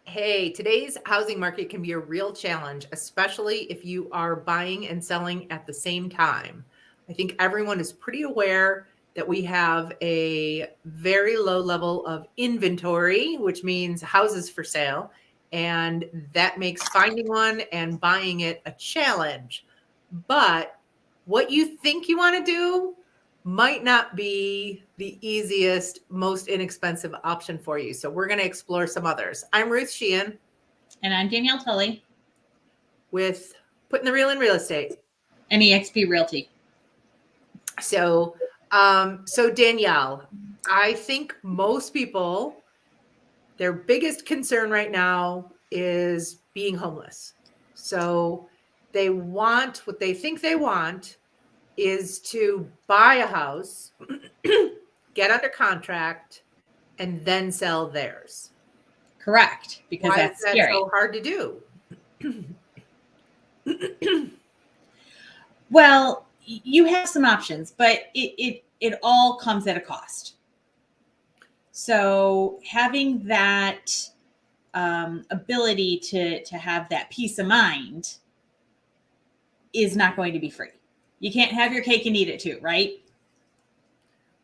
Hey, today's housing market can be a real challenge, especially if you are buying and selling at the same time. I think everyone is pretty aware that we have a very low level of inventory, which means houses for sale, and that makes finding one and buying it a challenge. But what you think you want to do might not be the easiest, most inexpensive option for you. So we're going to explore some others. I'm Ruth Sheehan. And I'm Danielle Tully. With Putting the Real in Real Estate. And EXP Realty. So Danielle, I think most people, their biggest concern right now is being homeless. So they want what they think they want is to buy a house, get under contract, and then sell theirs. Correct, because Why that's is that scary. so hard to do? Well, you have some options, but it all comes at a cost. So having that ability to have that peace of mind is not going to be free. You can't have your cake and eat it too, right?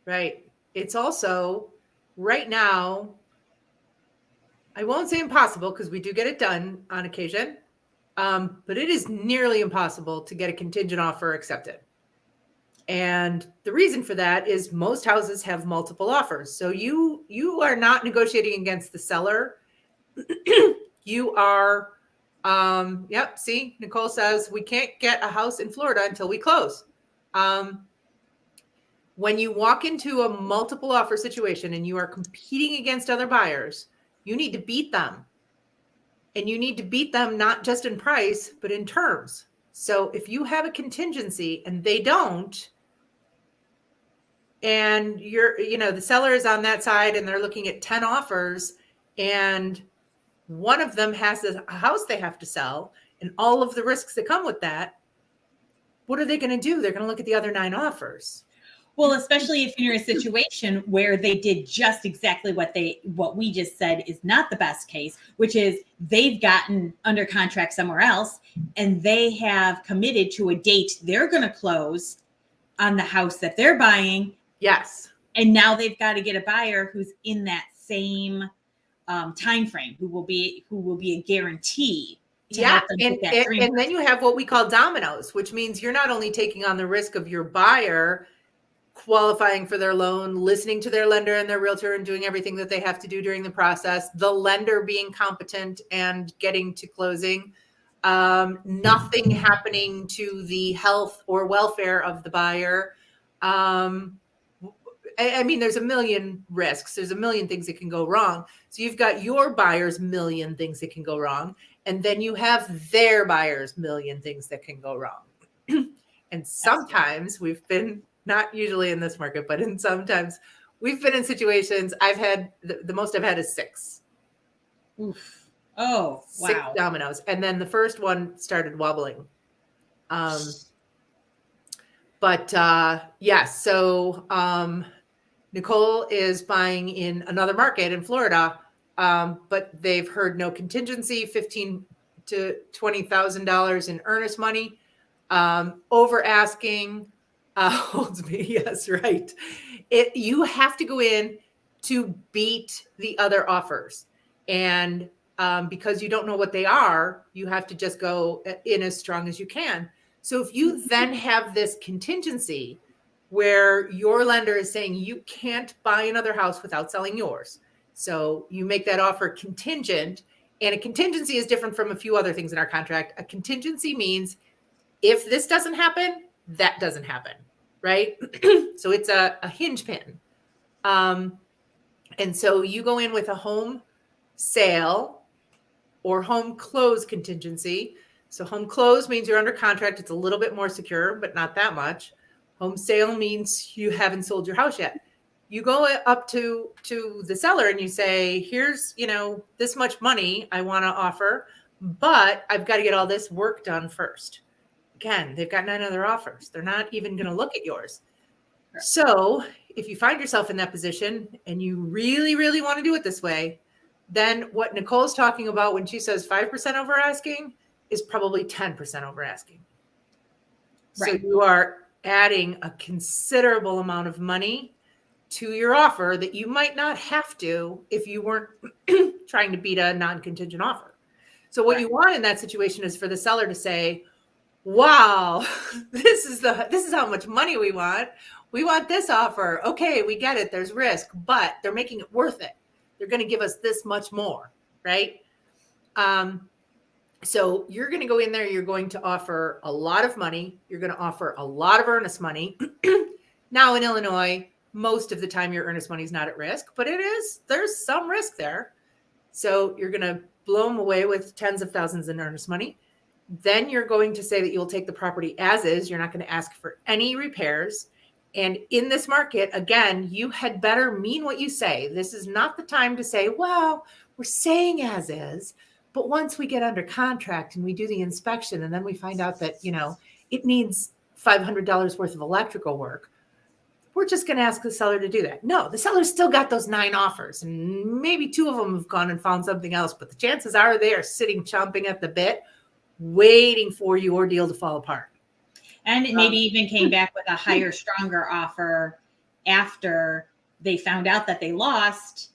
Right. It's also right now, I won't say impossible because we do get it done on occasion, but it is nearly impossible to get a contingent offer accepted. And the reason for that is most houses have multiple offers. So you are not negotiating against the seller. You are, see, Nicole says we can't get a house in Florida until we close. When you walk into a multiple offer situation and you are competing against other buyers, you need to beat them. And you need to beat them not just in price, but in terms. So if you have a contingency and they don't, and the seller is on that side and they're looking at 10 offers and one of them has a house they have to sell and all of the risks that come with that, what are they going to do? They're going to look at the other 9 offers. Well, especially if you're in a situation where they did just exactly what we just said is not the best case, which is they've gotten under contract somewhere else and they have committed to a date they're going to close on the house that they're buying. Yes. And now they've got to get a buyer who's in that same time frame, who will be a guarantee. Yeah, and then you have what we call dominoes, which means you're not only taking on the risk of your buyer qualifying for their loan, listening to their lender and their realtor and doing everything that they have to do during the process, the lender being competent and getting to closing, nothing happening to the health or welfare of the buyer. There's a million risks. There's a million things that can go wrong. So you've got your buyer's million things that can go wrong. And then you have their buyer's million things that can go wrong. And sometimes we've been, not usually in this market, but sometimes we've been in situations I've had, the most I've had is 6. Oof. Oh, wow. 6 dominoes. And then the first one started wobbling. Yes. So Nicole is buying in another market in Florida, but they've heard no contingency, $15,000 to $20,000 in earnest money, over asking, holds me. Yes, right. You have to go in to beat the other offers. And because you don't know what they are, you have to just go in as strong as you can. So if you then have this contingency where your lender is saying you can't buy another house without selling yours, so you make that offer contingent, and a contingency is different from a few other things in our contract. A contingency means if this doesn't happen, that doesn't happen, right? So it's a hinge pin. And so you go in with a home sale or home close contingency. So home close means you're under contract. It's a little bit more secure, but not that much. Home sale means you haven't sold your house yet. You go up to the seller and you say, here's, this much money I want to offer, but I've got to get all this work done first. Again, they've got 9 other offers. They're not even going to look at yours. So if you find yourself in that position and you really, really want to do it this way, then what Nicole's talking about when she says 5% over asking is probably 10% over asking. So Right. you are adding a considerable amount of money to your offer that you might not have to if you weren't trying to beat a non-contingent offer. So what you want in that situation is for the seller to say, wow, this is how much money we want. We want this offer. Okay, we get it. There's risk, but they're making it worth it. They're going to give us this much more, right? So you're going to go in there. You're going to offer a lot of money. You're going to offer a lot of earnest money. Now in Illinois, most of the time your earnest money is not at risk, but there's some risk there. So you're going to blow them away with tens of thousands in earnest money. Then you're going to say that you'll take the property as is. You're not going to ask for any repairs. And in this market, again, you had better mean what you say. This is not the time to say, well, we're saying as is, but once we get under contract and we do the inspection and then we find out that, it needs $500 worth of electrical work, we're just going to ask the seller to do that. No, the seller's still got those 9 offers and maybe 2 of them have gone and found something else, but the chances are they are sitting chomping at the bit, waiting for your deal to fall apart. And maybe even came back with a higher, stronger offer after they found out that they lost.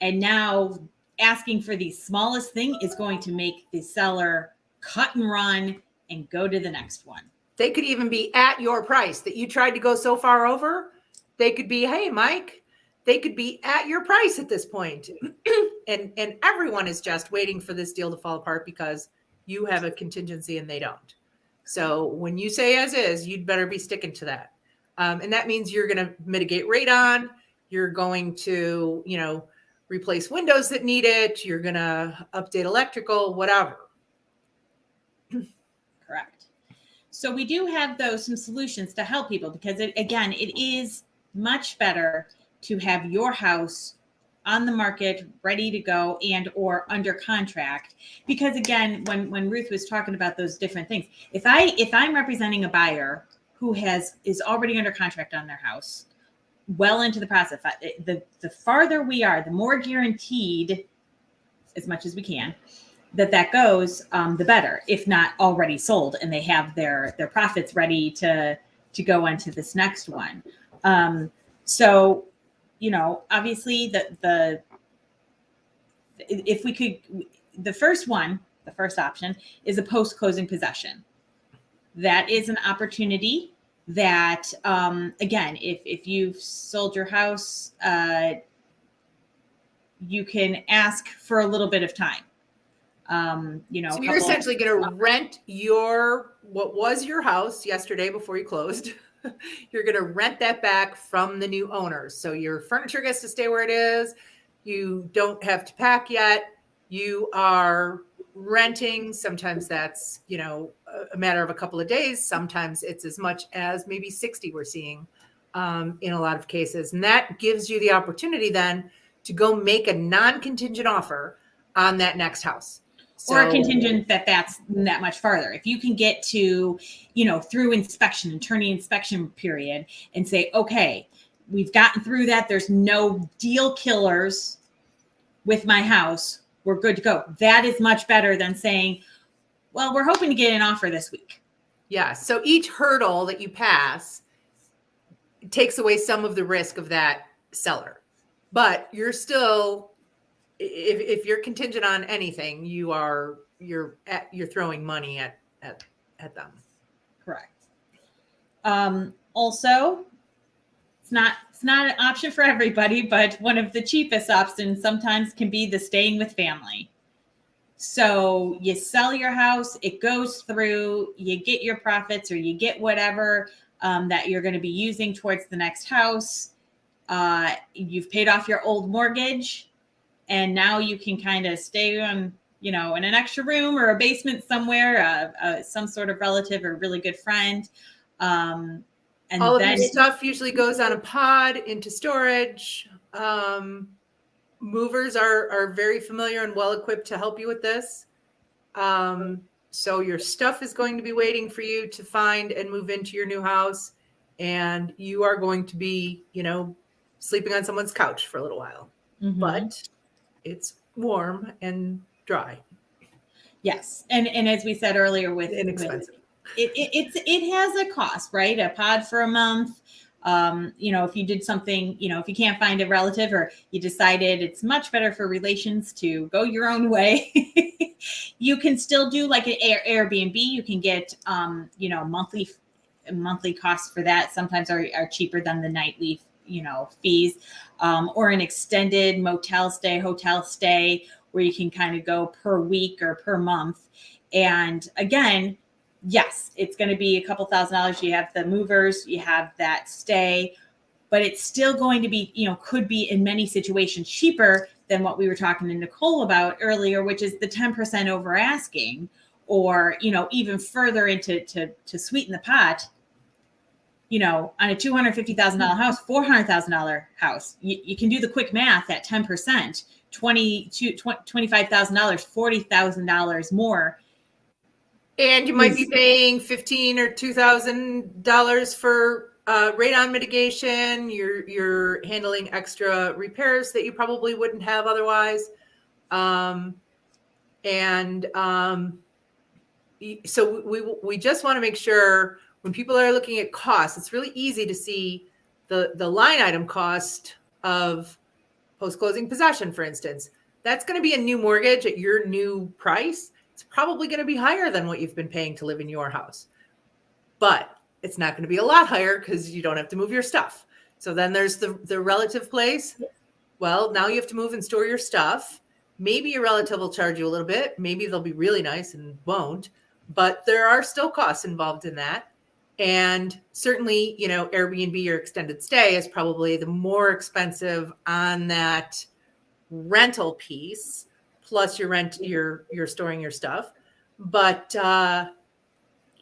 And now asking for the smallest thing is going to make the seller cut and run and go to the next one. They could even be at your price that you tried to go so far over. They could be, hey, Mike, they could be at your price at this point. and everyone is just waiting for this deal to fall apart because you have a contingency and they don't. So when you say as is, you'd better be sticking to that. And that means you're going to mitigate radon. You're going to, replace windows that need it. You're going to update electrical, whatever. Correct. So we do have some solutions to help people because it is much better to have your house on the market, ready to go and or under contract. Because again, when Ruth was talking about those different things, if I'm representing a buyer who is already under contract on their house, well into the process, the farther we are, the more guaranteed, as much as we can, that goes, the better, if not already sold and they have their profits ready to go into this next one. So, obviously if we could, the first option is a post-closing possession. That is an opportunity that, again, if you've sold your house, you can ask for a little bit of time. So you're essentially going to rent what was your house yesterday before you closed. You're going to rent that back from the new owners. So your furniture gets to stay where it is. You don't have to pack yet. You are renting. Sometimes that's, a matter of a couple of days. Sometimes it's as much as maybe 60 we're seeing in a lot of cases. And that gives you the opportunity then to go make a non-contingent offer on that next house. Or a contingent that's that much farther. If you can get to, through inspection and turning inspection period and say, okay, we've gotten through that. There's no deal killers with my house. We're good to go. That is much better than saying, well, we're hoping to get an offer this week. Yeah. So each hurdle that you pass takes away some of the risk of that seller, but you're still, if you're contingent on anything, you're throwing money at them. Correct. Also, it's not an option for everybody, but one of the cheapest options sometimes can be the staying with family. So you sell your house, it goes through, you get your profits or you get whatever that you're going to be using towards the next house. You've paid off your old mortgage. And now you can kind of stay on, in an extra room or a basement somewhere, some sort of relative or really good friend. And all of your stuff usually goes on a pod into storage. Movers are very familiar and well equipped to help you with this. So your stuff is going to be waiting for you to find and move into your new house. And you are going to be, sleeping on someone's couch for a little while. Mm-hmm. But it's warm and dry. Yes. And as we said earlier, with Inexpensive. It has a cost, right? A pod for a month. If you did something, if you can't find a relative, or you decided it's much better for relations to go your own way, you can still do like an Airbnb. You can get, monthly costs for that. Sometimes are cheaper than the nightly, fees, or an extended motel stay, hotel stay, where you can kind of go per week or per month. And again, yes, it's going to be a couple $1,000s. You have the movers, you have that stay, but it's still going to be, could be in many situations cheaper than what we were talking to Nicole about earlier, which is the 10% over asking, or, even further into to sweeten the pot, on a $250,000 house, $400,000 house, you can do the quick math at 10%, $25,000, $40,000 more. And you might be paying $1,500 or $2,000 for radon mitigation. You're handling extra repairs that you probably wouldn't have otherwise. So we just want to make sure when people are looking at costs, it's really easy to see the line item cost of post-closing possession, for instance. That's going to be a new mortgage at your new price. It's probably going to be higher than what you've been paying to live in your house. But it's not going to be a lot higher because you don't have to move your stuff. So then there's the relative place. Well, now you have to move and store your stuff. Maybe your relative will charge you a little bit. Maybe they'll be really nice and won't. But there are still costs involved in that. And certainly, Airbnb or extended stay is probably the more expensive on that rental piece. Plus you're storing your stuff. But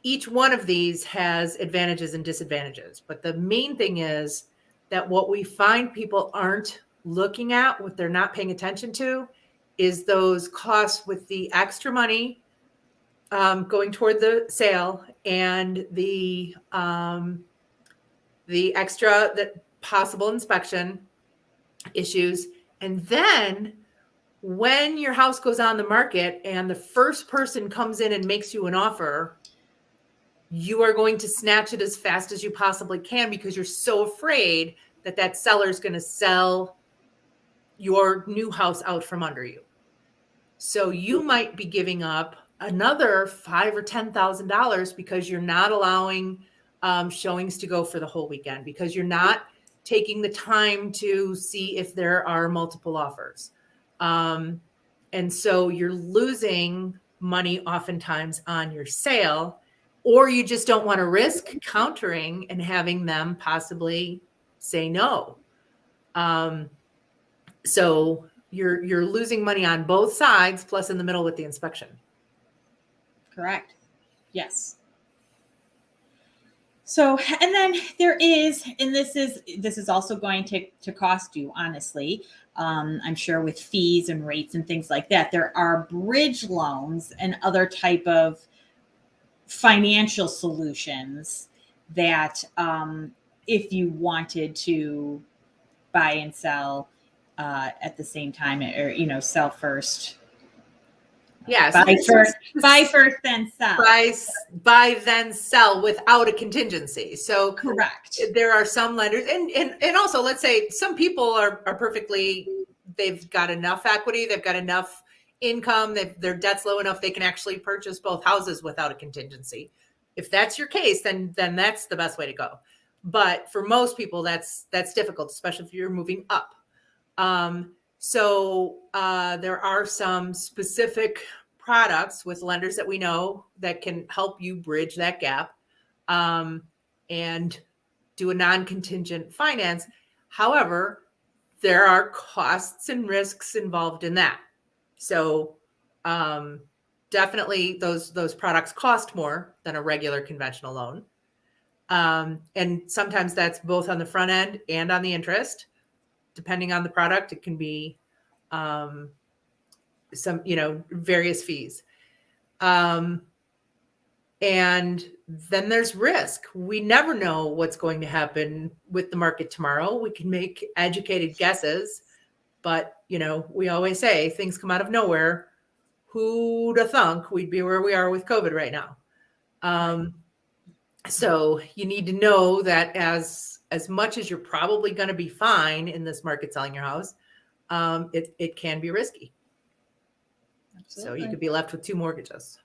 each one of these has advantages and disadvantages. But the main thing is that what we find people aren't looking at, what they're not paying attention to, is those costs with the extra money going toward the sale and the extra, the possible inspection issues. And then when your house goes on the market and the first person comes in and makes you an offer, you are going to snatch it as fast as you possibly can because you're so afraid that seller is going to sell your new house out from under you. So you might be giving up another $5,000 or $10,000 because you're not allowing showings to go for the whole weekend, because you're not taking the time to see if there are multiple offers. And so you're losing money oftentimes on your sale, or you just don't want to risk countering and having them possibly say no. So you're losing money on both sides, plus in the middle with the inspection. Correct. Yes. So, and then there is, and this is also going to cost you, honestly. I'm sure with fees and rates and things like that, there are bridge loans and other type of financial solutions that if you wanted to buy and sell at the same time, or sell first. Yes. Buy first, then sell. Buy then sell without a contingency. So correct. There are some lenders, and also let's say some people are perfectly, they've got enough equity, they've got enough income, their debt's low enough they can actually purchase both houses without a contingency. If that's your case, then that's the best way to go. But for most people, that's difficult, especially if you're moving up. So there are some specific products with lenders that we know that can help you bridge that gap and do a non-contingent finance. However, there are costs and risks involved in that. So definitely those products cost more than a regular conventional loan. And sometimes that's both on the front end and on the interest. Depending on the product, it can be some, various fees. And then there's risk. We never know what's going to happen with the market tomorrow. We can make educated guesses, But, we always say things come out of nowhere. Who'd have thunk we'd be where we are with COVID right now? So you need to know that as much as you're probably going to be fine in this market selling your house, it can be risky. Absolutely. So you could be left with 2 mortgages.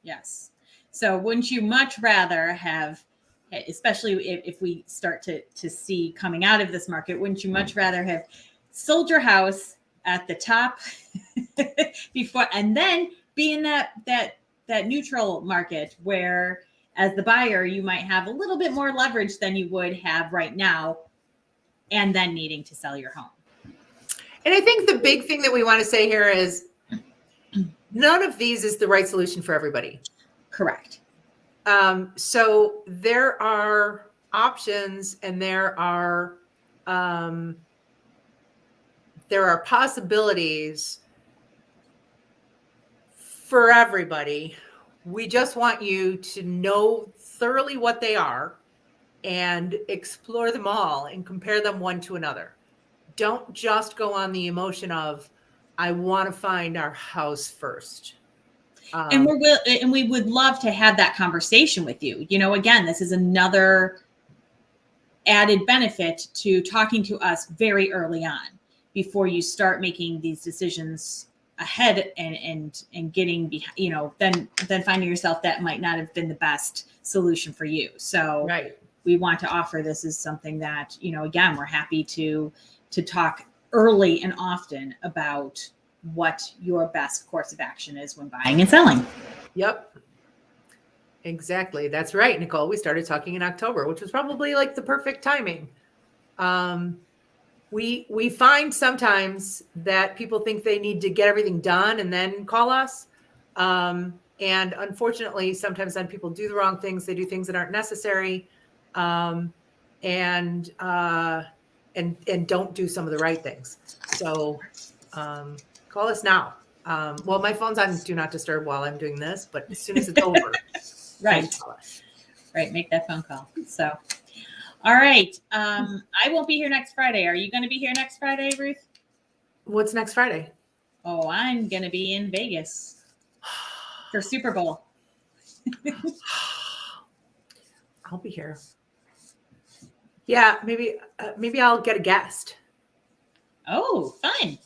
Yes. So wouldn't you much rather have, especially if we start to see coming out of this market, wouldn't you much rather have sold your house at the top before, and then be in that neutral market where, as the buyer, you might have a little bit more leverage than you would have right now, and then needing to sell your home? And I think the big thing that we want to say here is none of these is the right solution for everybody. Correct. So there are options and there are possibilities for everybody. We just want you to know thoroughly what they are and explore them all and compare them one to another. Don't just go on the emotion of, I want to find our house first. And we would love to have that conversation with you. Again, this is another added benefit to talking to us very early on before you start making these decisions ahead and getting behind, then finding yourself that might not have been the best solution for you. So we want to offer this as something that, again, we're happy to talk early and often about what your best course of action is when buying and selling. Yep. Exactly. That's right, Nicole. We started talking in October, which was probably like the perfect timing. We find sometimes that people think they need to get everything done and then call us. And unfortunately, sometimes then people do the wrong things. They do things that aren't necessary, and don't do some of the right things. So call us now. Well, my phone's on Do Not Disturb while I'm doing this, but as soon as it's over, right, make that phone call. So. All right. I won't be here next Friday. Are you going to be here next Friday, Ruth? What's next Friday? Oh, I'm going to be in Vegas for Super Bowl. I'll be here. Yeah, maybe I'll get a guest. Oh, fun.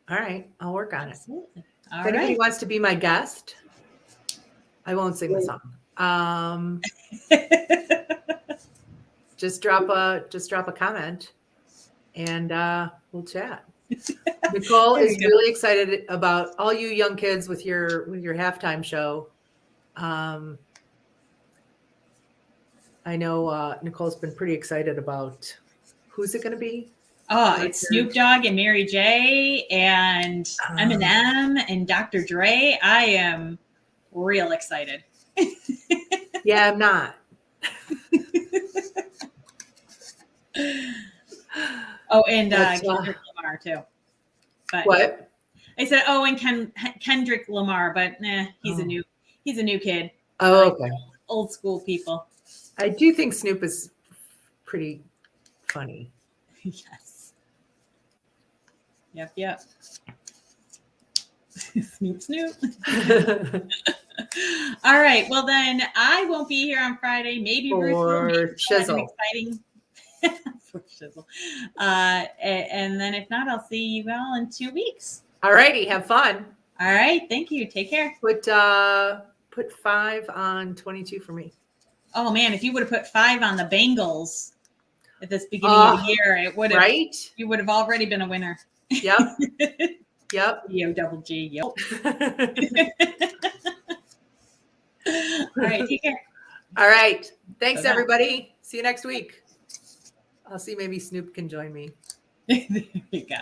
All right. I'll work on Absolutely. it. If anybody wants to be my guest, I won't sing the song. Just drop a comment and we'll chat. Nicole is really excited about all you young kids with your halftime show. I know Nicole's been pretty excited about who's it going to be? Oh, it's Snoop Dogg and Mary J. and Eminem and Dr. Dre. I am real excited. Yeah, I'm not. Oh, and Kendrick Lamar too. But what? I said, oh, and Kendrick Lamar, but he's a new kid. Oh, okay. Old school people. I do think Snoop is pretty funny. Yes. Yep. Snoop. All right. Well, then I won't be here on Friday. Maybe Ruth will. Shizzle. Exciting. For Shizzle. And then if not, I'll see you all in 2 weeks. All righty. Have fun. All right. Thank you. Take care. Put 5 on 22 for me. Oh man, if you would have put 5 on the Bengals at this beginning of the year, it would have. Right. You would have already been a winner. Yep. Yep. EOGG. Yep. All right. Take care. All right. Thanks, everybody. See you next week. I'll see maybe Snoop can join me. There you go.